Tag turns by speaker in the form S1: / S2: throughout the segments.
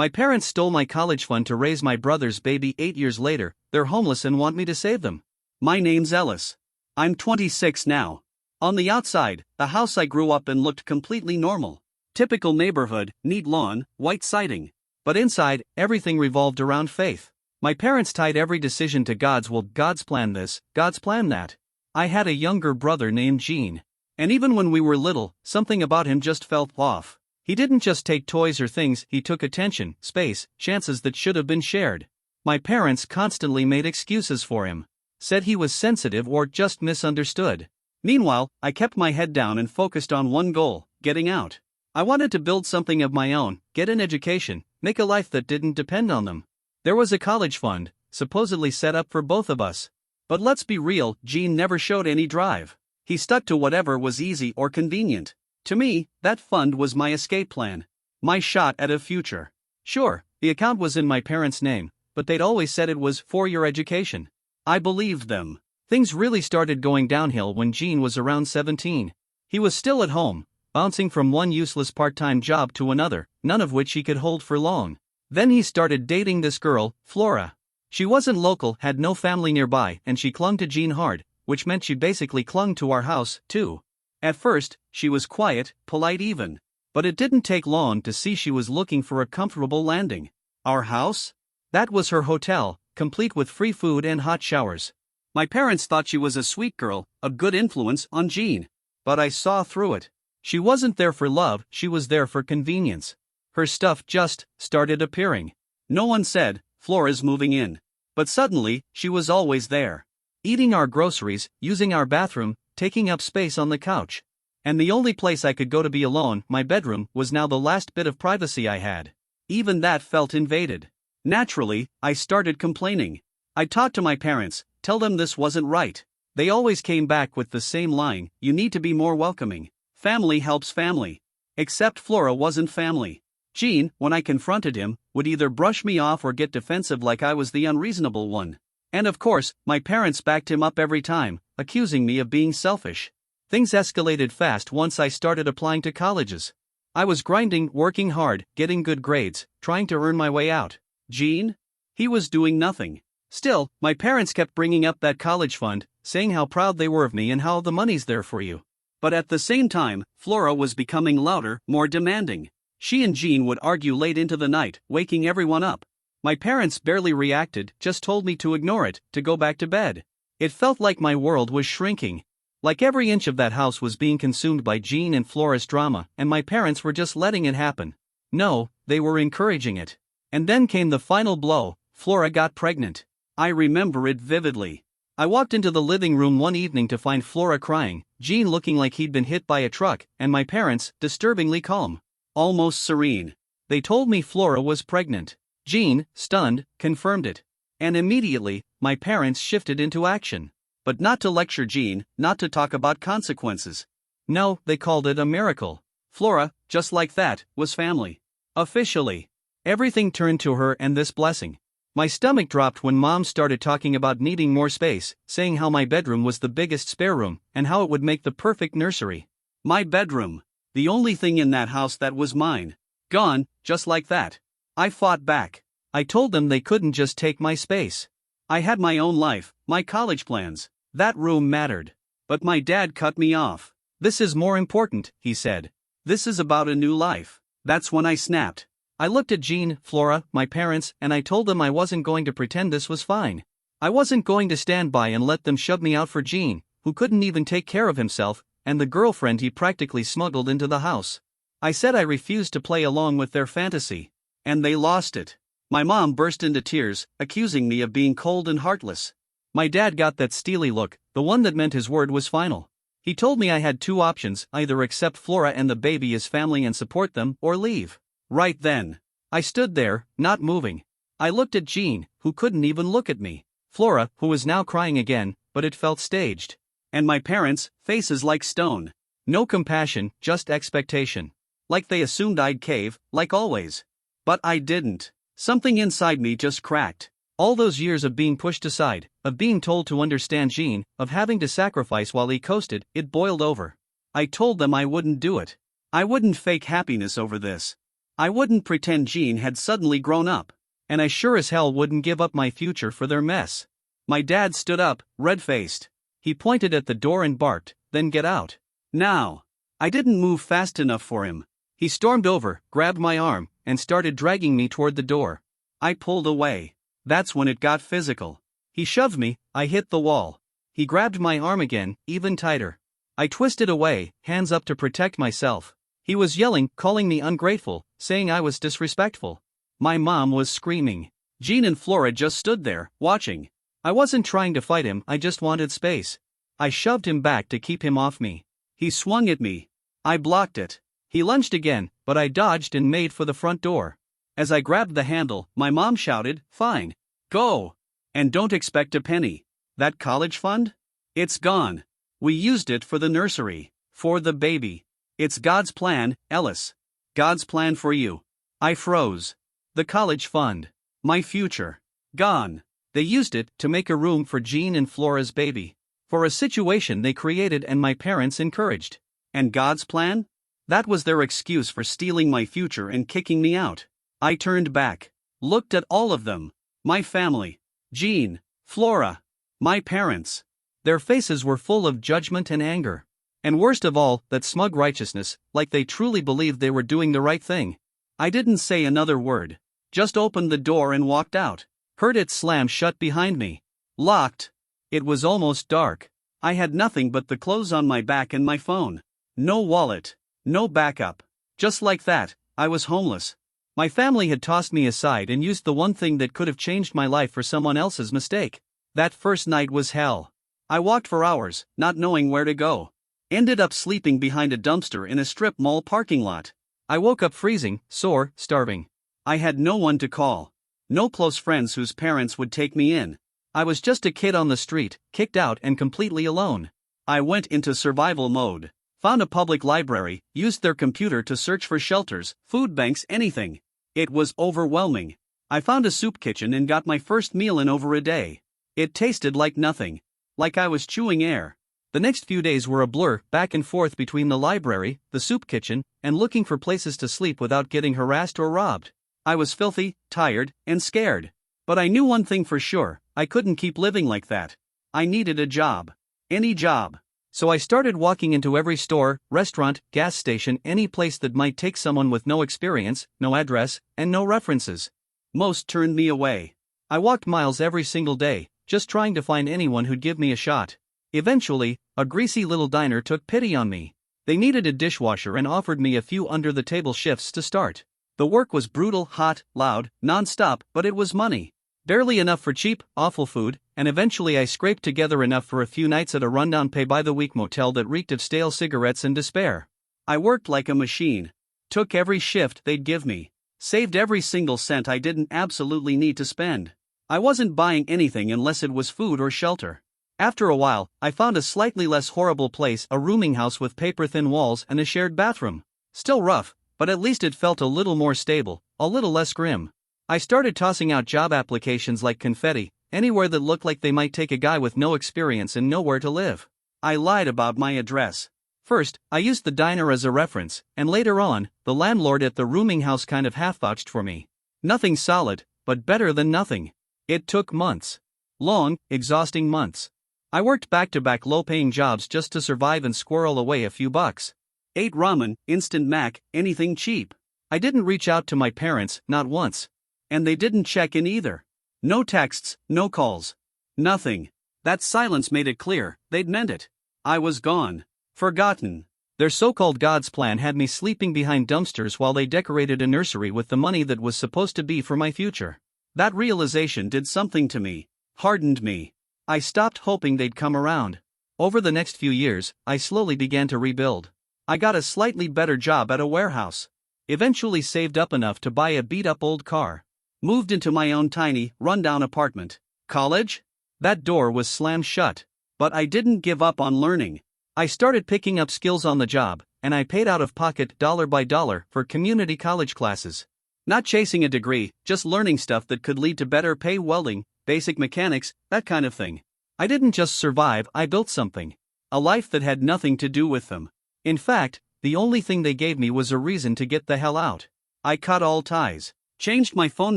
S1: My parents stole my college fund to raise my brother's baby 8 years later. They're homeless and want me to save them. My name's Ellis. I'm 26 now. On the outside, the house I grew up in looked completely normal. Typical neighborhood, neat lawn, white siding. But inside, everything revolved around faith. My parents tied every decision to God's will. God's plan this, God's plan that. I had a younger brother named Gene. And even when we were little, something about him just felt off. He didn't just take toys or things, he took attention, space, chances that should have been shared. My parents constantly made excuses for him. Said he was sensitive or just misunderstood. Meanwhile, I kept my head down and focused on one goal, getting out. I wanted to build something of my own, get an education, make a life that didn't depend on them. There was a college fund, supposedly set up for both of us. But let's be real, Gene never showed any drive. He stuck to whatever was easy or convenient. To me, that fund was my escape plan. My shot at a future. Sure, the account was in my parents' name, but they'd always said it was for your education. I believed them. Things really started going downhill when Gene was around 17. He was still at home, bouncing from one useless part-time job to another, none of which he could hold for long. Then he started dating this girl, Flora. She wasn't local, had no family nearby, and she clung to Gene hard, which meant she basically clung to our house, too. At first, she was quiet, polite even. But it didn't take long to see she was looking for a comfortable landing. Our house? That was her hotel, complete with free food and hot showers. My parents thought she was a sweet girl, a good influence on Gene. But I saw through it. She wasn't there for love, she was there for convenience. Her stuff just started appearing. No one said, Flora's moving in. But suddenly, she was always there. Eating our groceries, using our bathroom, taking up space on the couch. And the only place I could go to be alone, my bedroom, was now the last bit of privacy I had. Even that felt invaded. Naturally, I started complaining. I talked to my parents, tell them this wasn't right. They always came back with the same line, you need to be more welcoming. Family helps family. Except Flora wasn't family. Gene, when I confronted him, would either brush me off or get defensive like I was the unreasonable one. And of course, my parents backed him up every time, accusing me of being selfish. Things escalated fast once I started applying to colleges. I was grinding, working hard, getting good grades, trying to earn my way out. Gene? He was doing nothing. Still, my parents kept bringing up that college fund, saying how proud they were of me and how the money's there for you. But at the same time, Flora was becoming louder, more demanding. She and Gene would argue late into the night, waking everyone up. My parents barely reacted, just told me to ignore it, to go back to bed. It felt like my world was shrinking. Like every inch of that house was being consumed by Gene and Flora's drama, and my parents were just letting it happen. No, they were encouraging it. And then came the final blow, Flora got pregnant. I remember it vividly. I walked into the living room one evening to find Flora crying, Gene looking like he'd been hit by a truck, and my parents, disturbingly calm. Almost serene. They told me Flora was pregnant. Gene, stunned, confirmed it. And immediately, my parents shifted into action. But not to lecture Gene, not to talk about consequences. No, they called it a miracle. Flora, just like that, was family. Officially. Everything turned to her and this blessing. My stomach dropped when Mom started talking about needing more space, saying how my bedroom was the biggest spare room, and how it would make the perfect nursery. My bedroom. The only thing in that house that was mine. Gone, just like that. I fought back. I told them they couldn't just take my space. I had my own life, my college plans. That room mattered. But my dad cut me off. This is more important, he said. This is about a new life. That's when I snapped. I looked at Gene, Flora, my parents, and I told them I wasn't going to pretend this was fine. I wasn't going to stand by and let them shove me out for Gene, who couldn't even take care of himself, and the girlfriend he practically smuggled into the house. I said I refused to play along with their fantasy. And they lost it. My mom burst into tears, accusing me of being cold and heartless. My dad got that steely look, the one that meant his word was final. He told me I had two options, either accept Flora and the baby as family and support them, or leave. Right then. I stood there, not moving. I looked at Gene, who couldn't even look at me. Flora, who was now crying again, but it felt staged. And my parents, faces like stone. No compassion, just expectation. Like they assumed I'd cave, like always. But I didn't. Something inside me just cracked. All those years of being pushed aside, of being told to understand Gene, of having to sacrifice while he coasted, it boiled over. I told them I wouldn't do it. I wouldn't fake happiness over this. I wouldn't pretend Jean had suddenly grown up. And I sure as hell wouldn't give up my future for their mess. My dad stood up, red-faced. He pointed at the door and barked, "Then get out." Now. I didn't move fast enough for him. He stormed over, grabbed my arm, and started dragging me toward the door. I pulled away. That's when it got physical. He shoved me, I hit the wall. He grabbed my arm again, even tighter. I twisted away, hands up to protect myself. He was yelling, calling me ungrateful, saying I was disrespectful. My mom was screaming. Jean and Flora just stood there, watching. I wasn't trying to fight him, I just wanted space. I shoved him back to keep him off me. He swung at me. I blocked it. He lunged again, but I dodged and made for the front door. As I grabbed the handle, my mom shouted, "Fine. Go. And don't expect a penny. That college fund? It's gone. We used it for the nursery. For the baby. It's God's plan, Ellis. God's plan for you." I froze. The college fund. My future. Gone. They used it to make a room for Jean and Flora's baby. For a situation they created and my parents encouraged. And God's plan? That was their excuse for stealing my future and kicking me out. I turned back. Looked at all of them. My family. Jean. Flora. My parents. Their faces were full of judgment and anger. And worst of all, that smug righteousness, like they truly believed they were doing the right thing. I didn't say another word. Just opened the door and walked out. Heard it slam shut behind me. Locked. It was almost dark. I had nothing but the clothes on my back and my phone. No wallet. No backup. Just like that, I was homeless. My family had tossed me aside and used the one thing that could have changed my life for someone else's mistake. That first night was hell. I walked for hours, not knowing where to go. Ended up sleeping behind a dumpster in a strip mall parking lot. I woke up freezing, sore, starving. I had no one to call. No close friends whose parents would take me in. I was just a kid on the street, kicked out and completely alone. I went into survival mode. Found a public library, used their computer to search for shelters, food banks, anything. It was overwhelming. I found a soup kitchen and got my first meal in over a day. It tasted like nothing. Like I was chewing air. The next few days were a blur, back and forth between the library, the soup kitchen, and looking for places to sleep without getting harassed or robbed. I was filthy, tired, and scared. But I knew one thing for sure, I couldn't keep living like that. I needed a job. Any job. So I started walking into every store, restaurant, gas station, any place that might take someone with no experience, no address, and no references. Most turned me away. I walked miles every single day, just trying to find anyone who'd give me a shot. Eventually, a greasy little diner took pity on me. They needed a dishwasher and offered me a few under-the-table shifts to start. The work was brutal, hot, loud, non-stop, but it was money. Barely enough for cheap, awful food, and eventually I scraped together enough for a few nights at a rundown pay-by-the-week motel that reeked of stale cigarettes and despair. I worked like a machine. Took every shift they'd give me. Saved every single cent I didn't absolutely need to spend. I wasn't buying anything unless it was food or shelter. After a while, I found a slightly less horrible place, a rooming house with paper-thin walls and a shared bathroom. Still rough, but at least it felt a little more stable, a little less grim. I started tossing out job applications like confetti, anywhere that looked like they might take a guy with no experience and nowhere to live. I lied about my address. First, I used the diner as a reference, and later on, the landlord at the rooming house kind of half-vouched for me. Nothing solid, but better than nothing. It took months. Long, exhausting months. I worked back-to-back low-paying jobs just to survive and squirrel away a few bucks. Ate ramen, instant mac, anything cheap. I didn't reach out to my parents, not once. And they didn't check in either. No texts, no calls. Nothing. That silence made it clear, they'd meant it. I was gone. Forgotten. Their so-called God's plan had me sleeping behind dumpsters while they decorated a nursery with the money that was supposed to be for my future. That realization did something to me. Hardened me. I stopped hoping they'd come around. Over the next few years, I slowly began to rebuild. I got a slightly better job at a warehouse. Eventually saved up enough to buy a beat-up old car. Moved into my own tiny, run-down apartment. College? That door was slammed shut. But I didn't give up on learning. I started picking up skills on the job, and I paid out of pocket dollar by dollar for community college classes. Not chasing a degree, just learning stuff that could lead to better pay: welding, basic mechanics, that kind of thing. I didn't just survive, I built something. A life that had nothing to do with them. In fact, the only thing they gave me was a reason to get the hell out. I cut all ties, changed my phone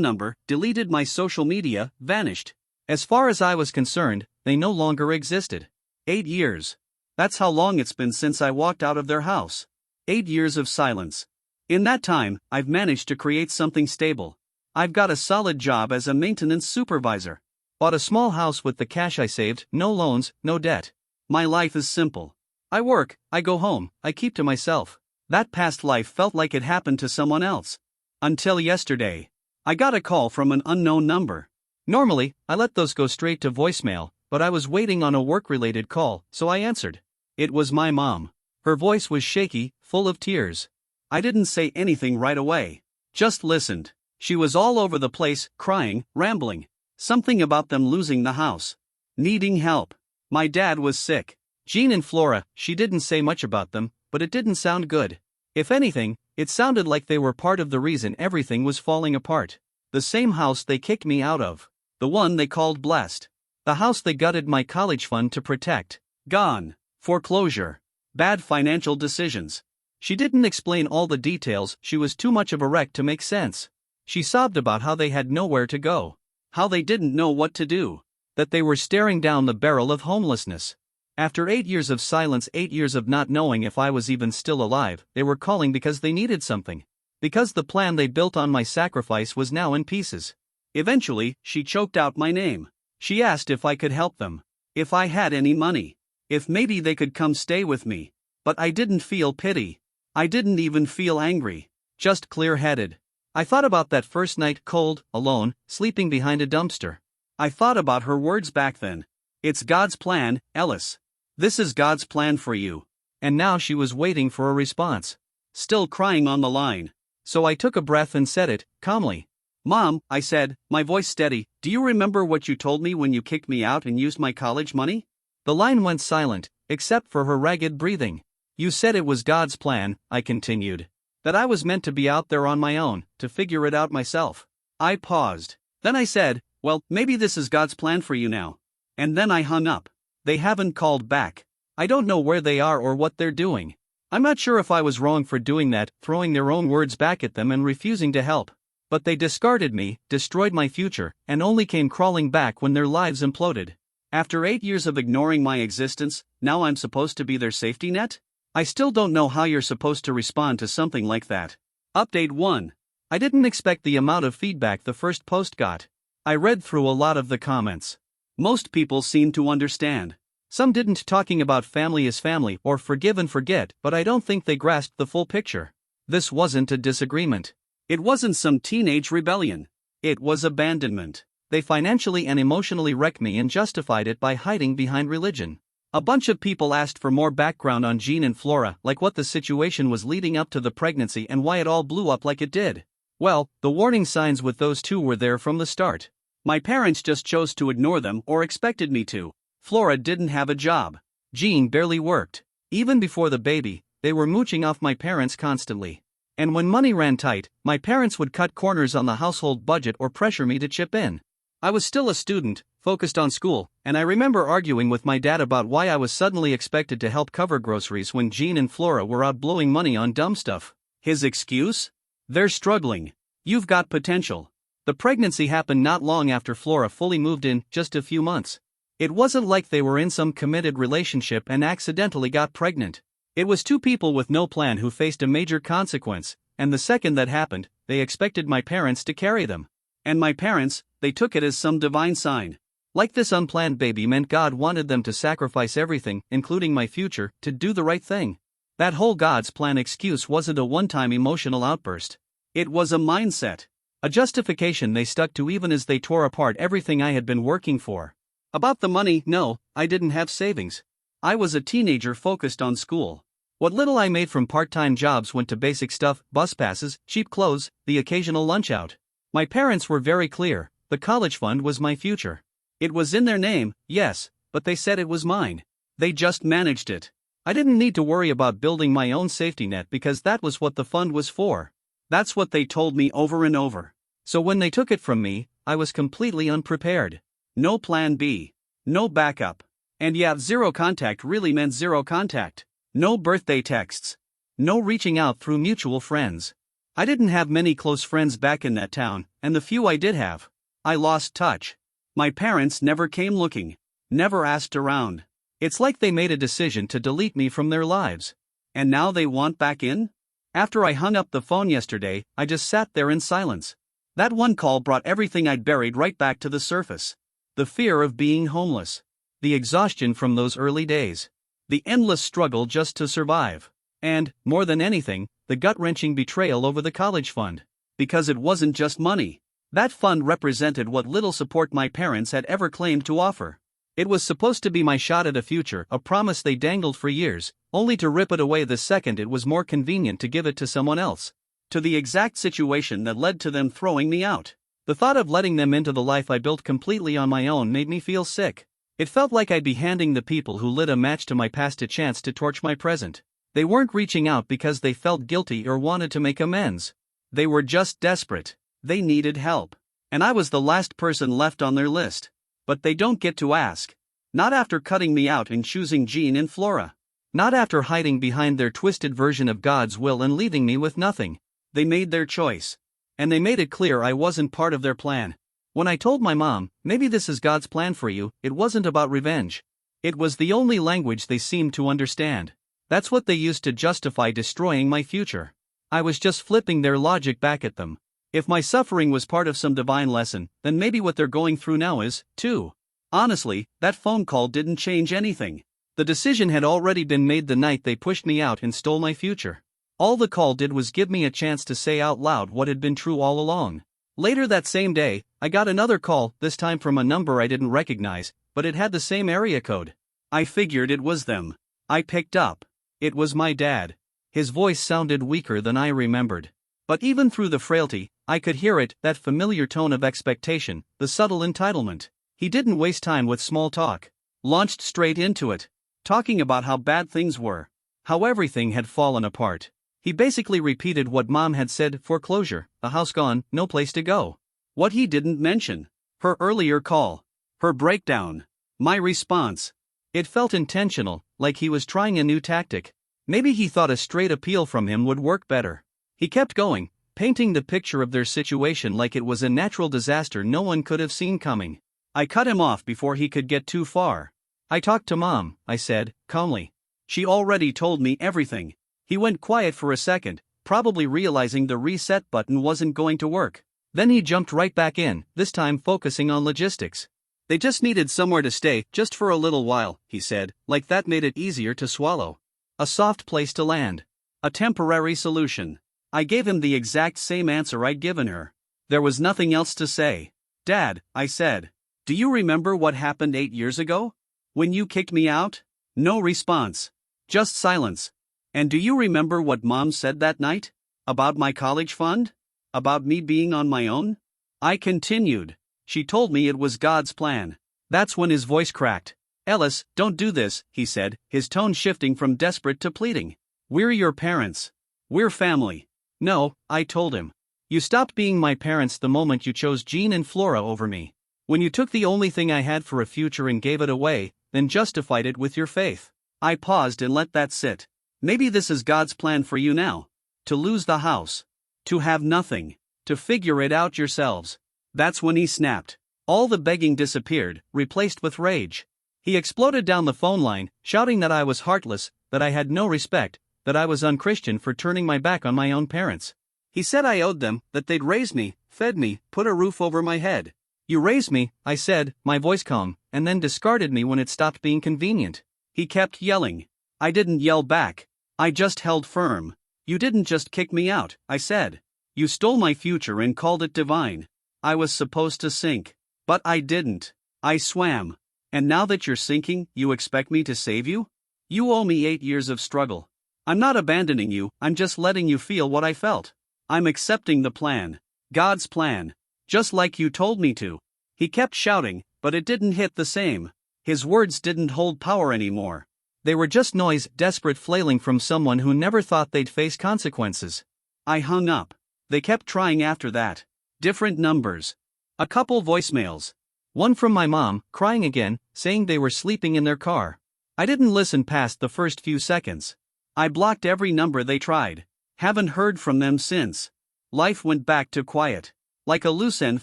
S1: number, deleted my social media, vanished. As far as I was concerned, they no longer existed. 8 years. That's how long it's been since I walked out of their house. 8 years of silence. In that time, I've managed to create something stable. I've got a solid job as a maintenance supervisor. Bought a small house with the cash I saved, no loans, no debt. My life is simple. I work, I go home, I keep to myself. That past life felt like it happened to someone else. Until yesterday. I got a call from an unknown number. Normally, I let those go straight to voicemail, but I was waiting on a work-related call, so I answered. It was my mom. Her voice was shaky, full of tears. I didn't say anything right away. Just listened. She was all over the place, crying, rambling. Something about them losing the house. Needing help. My dad was sick. Jean and Flora, she didn't say much about them, but it didn't sound good. If anything, it sounded like they were part of the reason everything was falling apart. The same house they kicked me out of. The one they called blessed. The house they gutted my college fund to protect. Gone. Foreclosure. Bad financial decisions. She didn't explain all the details, she was too much of a wreck to make sense. She sobbed about how they had nowhere to go. How they didn't know what to do. That they were staring down the barrel of homelessness. After 8 years of silence, 8 years of not knowing if I was even still alive, they were calling because they needed something. Because the plan they built on my sacrifice was now in pieces. Eventually, she choked out my name. She asked if I could help them. If I had any money. If maybe they could come stay with me. But I didn't feel pity. I didn't even feel angry. Just clear-headed. I thought about that first night, cold, alone, sleeping behind a dumpster. I thought about her words back then. It's God's plan, Ellis. This is God's plan for you. And now she was waiting for a response. Still crying on the line. So I took a breath and said it, calmly. Mom, I said, my voice steady, do you remember what you told me when you kicked me out and used my college money? The line went silent, except for her ragged breathing. You said it was God's plan, I continued. That I was meant to be out there on my own, to figure it out myself. I paused. Then I said, well, maybe this is God's plan for you now. And then I hung up. They haven't called back. I don't know where they are or what they're doing. I'm not sure if I was wrong for doing that, throwing their own words back at them and refusing to help. But they discarded me, destroyed my future, and only came crawling back when their lives imploded. After 8 years of ignoring my existence, now I'm supposed to be their safety net? I still don't know how you're supposed to respond to something like that. Update 1. I didn't expect the amount of feedback the first post got. I read through a lot of the comments. Most people seemed to understand. Some didn't, talking about family is family or forgive and forget, but I don't think they grasped the full picture. This wasn't a disagreement. It wasn't some teenage rebellion. It was abandonment. They financially and emotionally wrecked me and justified it by hiding behind religion. A bunch of people asked for more background on Jean and Flora, like what the situation was leading up to the pregnancy and why it all blew up like it did. Well, the warning signs with those two were there from the start. My parents just chose to ignore them or expected me to. Flora didn't have a job. Jean barely worked. Even before the baby, they were mooching off my parents constantly. And when money ran tight, my parents would cut corners on the household budget or pressure me to chip in. I was still a student, focused on school, and I remember arguing with my dad about why I was suddenly expected to help cover groceries when Jean and Flora were out blowing money on dumb stuff. His excuse? They're struggling. You've got potential. The pregnancy happened not long after Flora fully moved in, just a few months. It wasn't like they were in some committed relationship and accidentally got pregnant. It was two people with no plan who faced a major consequence, and the second that happened, they expected my parents to carry them. And my parents, they took it as some divine sign. Like this unplanned baby meant God wanted them to sacrifice everything, including my future, to do the right thing. That whole God's plan excuse wasn't a one-time emotional outburst. It was a mindset. A justification they stuck to even as they tore apart everything I had been working for. About the money, no, I didn't have savings. I was a teenager focused on school. What little I made from part-time jobs went to basic stuff, bus passes, cheap clothes, the occasional lunch out. My parents were very clear, the college fund was my future. It was in their name, yes, but they said it was mine. They just managed it. I didn't need to worry about building my own safety net because that was what the fund was for. That's what they told me over and over. So when they took it from me, I was completely unprepared. No plan B. No backup. And yeah, zero contact really meant zero contact. No birthday texts. No reaching out through mutual friends. I didn't have many close friends back in that town, and the few I did have, I lost touch. My parents never came looking, never asked around. It's like they made a decision to delete me from their lives. And now they want back in? After I hung up the phone yesterday, I just sat there in silence. That one call brought everything I'd buried right back to the surface. The fear of being homeless. The exhaustion from those early days. The endless struggle just to survive. And, more than anything, the gut-wrenching betrayal over the college fund. Because it wasn't just money. That fund represented what little support my parents had ever claimed to offer. It was supposed to be my shot at a future, a promise they dangled for years, only to rip it away the second it was more convenient to give it to someone else. To the exact situation that led to them throwing me out. The thought of letting them into the life I built completely on my own made me feel sick. It felt like I'd be handing the people who lit a match to my past a chance to torch my present. They weren't reaching out because they felt guilty or wanted to make amends. They were just desperate. They needed help. And I was the last person left on their list. But they don't get to ask. Not after cutting me out and choosing Jean and Flora. Not after hiding behind their twisted version of God's will and leaving me with nothing. They made their choice. And they made it clear I wasn't part of their plan. When I told my mom, maybe this is God's plan for you, it wasn't about revenge. It was the only language they seemed to understand. That's what they used to justify destroying my future. I was just flipping their logic back at them. If my suffering was part of some divine lesson, then maybe what they're going through now is, too. Honestly, that phone call didn't change anything. The decision had already been made the night they pushed me out and stole my future. All the call did was give me a chance to say out loud what had been true all along. Later that same day, I got another call, this time from a number I didn't recognize, but it had the same area code. I figured it was them. I picked up. It was my dad. His voice sounded weaker than I remembered. But even through the frailty, I could hear it, that familiar tone of expectation, the subtle entitlement. He didn't waste time with small talk. Launched straight into it. Talking about how bad things were. How everything had fallen apart. He basically repeated what Mom had said: foreclosure, the house gone, no place to go. What he didn't mention: her earlier call. Her breakdown. My response. It felt intentional, like he was trying a new tactic. Maybe he thought a straight appeal from him would work better. He kept going, painting the picture of their situation like it was a natural disaster no one could have seen coming. I cut him off before he could get too far. I talked to Mom, I said, calmly. She already told me everything. He went quiet for a second, probably realizing the reset button wasn't going to work. Then he jumped right back in, this time focusing on logistics. They just needed somewhere to stay, just for a little while, he said, like that made it easier to swallow. A soft place to land. A temporary solution. I gave him the exact same answer I'd given her. There was nothing else to say. Dad, I said. Do you remember what happened 8 years ago? When you kicked me out? No response. Just silence. And do you remember what Mom said that night? About my college fund? About me being on my own? I continued. She told me it was God's plan. That's when his voice cracked. Ellis, don't do this, he said, his tone shifting from desperate to pleading. We're your parents. We're family. No, I told him. You stopped being my parents the moment you chose Jean and Flora over me. When you took the only thing I had for a future and gave it away, then justified it with your faith. I paused and let that sit. Maybe this is God's plan for you now. To lose the house. To have nothing. To figure it out yourselves. That's when he snapped. All the begging disappeared, replaced with rage. He exploded down the phone line, shouting that I was heartless, that I had no respect, that I was unchristian for turning my back on my own parents. He said I owed them, that they'd raised me, fed me, put a roof over my head. You raised me, I said, my voice calm, and then discarded me when it stopped being convenient. He kept yelling. I didn't yell back. I just held firm. You didn't just kick me out, I said. You stole my future and called it divine. I was supposed to sink. But I didn't. I swam. And now that you're sinking, you expect me to save you? You owe me 8 years of struggle. I'm not abandoning you, I'm just letting you feel what I felt. I'm accepting the plan. God's plan. Just like you told me to. He kept shouting, but it didn't hit the same. His words didn't hold power anymore. They were just noise, desperate flailing from someone who never thought they'd face consequences. I hung up. They kept trying after that. Different numbers. A couple voicemails. One from my mom, crying again, saying they were sleeping in their car. I didn't listen past the first few seconds. I blocked every number they tried. Haven't heard from them since. Life went back to quiet. Like a loose end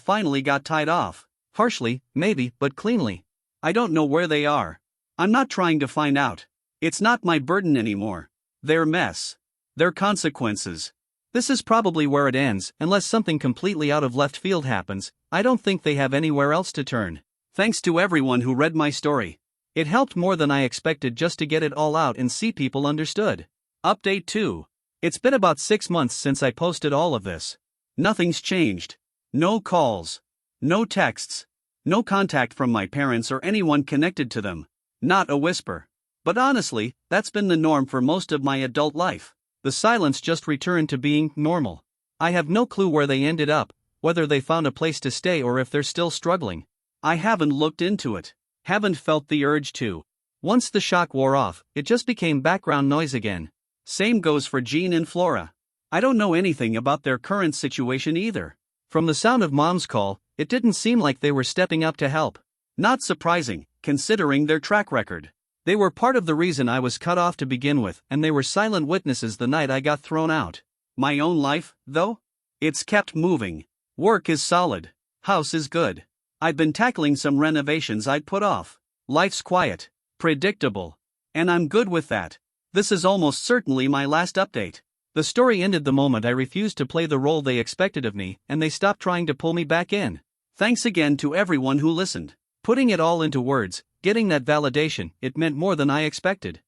S1: finally got tied off. Harshly, maybe, but cleanly. I don't know where they are. I'm not trying to find out. It's not my burden anymore. Their mess. Their consequences. This is probably where it ends, unless something completely out of left field happens. I don't think they have anywhere else to turn. Thanks to everyone who read my story. It helped more than I expected just to get it all out and see people understood. Update 2. It's been about 6 months since I posted all of this. Nothing's changed. No calls. No texts. No contact from my parents or anyone connected to them. Not a whisper. But honestly, that's been the norm for most of my adult life. The silence just returned to being normal. I have no clue where they ended up, whether they found a place to stay or if they're still struggling. I haven't looked into it. Haven't felt the urge to. Once the shock wore off, it just became background noise again. Same goes for Jean and Flora. I don't know anything about their current situation either. From the sound of Mom's call, it didn't seem like they were stepping up to help. Not surprising, considering their track record. They were part of the reason I was cut off to begin with, and they were silent witnesses the night I got thrown out. My own life, though? It's kept moving. Work is solid. House is good. I've been tackling some renovations I'd put off. Life's quiet. Predictable. And I'm good with that. This is almost certainly my last update. The story ended the moment I refused to play the role they expected of me, and they stopped trying to pull me back in. Thanks again to everyone who listened. Putting it all into words, getting that validation, it meant more than I expected.